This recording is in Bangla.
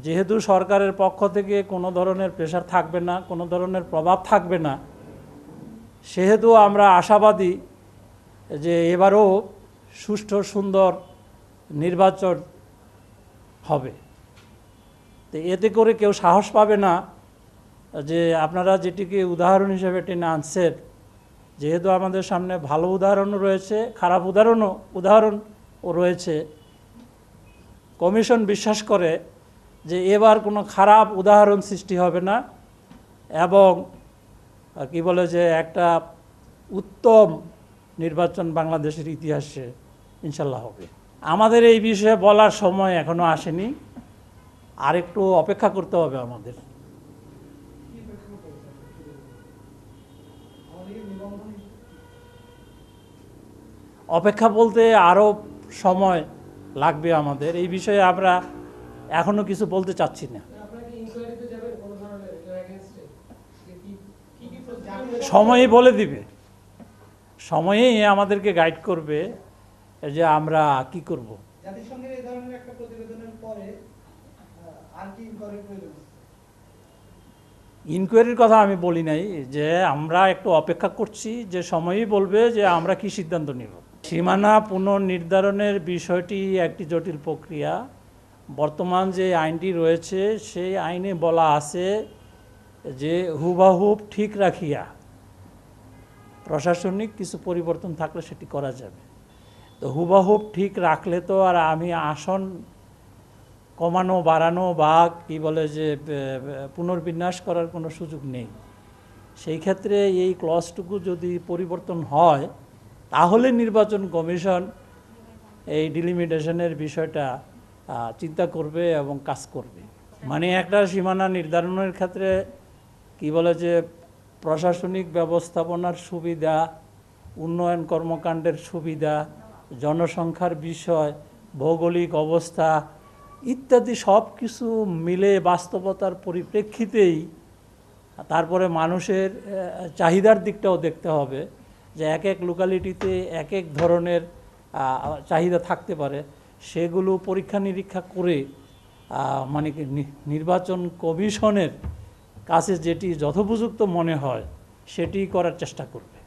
যেহেতু সরকারের পক্ষ থেকে কোনো ধরনের প্রেশার থাকবে না, কোনো ধরনের প্রভাব থাকবে না, সেহেতু আমরা আশাবাদী যে এবারও সুষ্ঠু সুন্দর নির্বাচন হবে। তো এতে করে কেউ সাহস পাবে না যে আপনারা যেটিকে উদাহরণ হিসেবে টেনে আনছেন, যেহেতু আমাদের সামনে ভালো উদাহরণও রয়েছে, খারাপ উদাহরণও রয়েছে। কমিশন বিশ্বাস করে যে এবার কোনো খারাপ উদাহরণ সৃষ্টি হবে না এবং কি বলে যে একটা উত্তম নির্বাচন বাংলাদেশের ইতিহাসে ইনশাল্লাহ হবে। আমাদের এই বিষয়ে বলার সময় এখনো আসেনি, আর একটু অপেক্ষা করতে হবে আমাদের। অপেক্ষা বলতে আরও সময় লাগবে আমাদের, এই বিষয়ে আমরা এখনো কিছু বলতে চাচ্ছি না। সময়ই বলে দিবে, সময়েই আমাদেরকে গাইড করবে যে আমরা কি করব। জাতিসংঘের এই ধরনের একটা প্রতিবেদনের পরে আর কি ইনকোয়ারির প্রয়োজন? ইনকোয়ারির কথা আমি বলি নাই, যে আমরা একটু অপেক্ষা করছি, যে সময়ই বলবে যে আমরা কি সিদ্ধান্ত নেব। সীমানা পুনর্নির্ধারণের বিষয়টি একটি জটিল প্রক্রিয়া। বর্তমান যে আইনটি রয়েছে সেই আইনে বলা আছে যে হুবহুব ঠিক রাখিয়া প্রশাসনিক কিছু পরিবর্তন থাকলে সেটি করা যাবে। তো হুবহুব ঠিক রাখলে তো আর আমি আসন কমানো বাড়ানো বা কী বলে যে পুনর্বিন্যাস করার কোনো সুযোগ নেই। সেই ক্ষেত্রে এই ক্লজটুকু যদি পরিবর্তন হয় তাহলে নির্বাচন কমিশন এই ডিলিমিটেশনের বিষয়টা চিন্তা করবে এবং কাজ করবে। মানে একটা সীমানা নির্ধারণের ক্ষেত্রে কি বলে যে প্রশাসনিক ব্যবস্থাপনার সুবিধা, উন্নয়ন কর্মকাণ্ডের সুবিধা, জনসংখ্যার বিষয়, ভৌগোলিক অবস্থা ইত্যাদি সব কিছু মিলে বাস্তবতার পরিপ্রেক্ষিতেই তারপরে মানুষের চাহিদার দিকটাও দেখতে হবে, যে এক এক লোকালিটিতে এক এক ধরনের চাহিদা থাকতে পারে। সেগুলো পরীক্ষা নিরীক্ষা করে মানে নির্বাচন কমিশনের কাছে যেটি যথোপযুক্ত মনে হয় সেটি করার চেষ্টা করবে।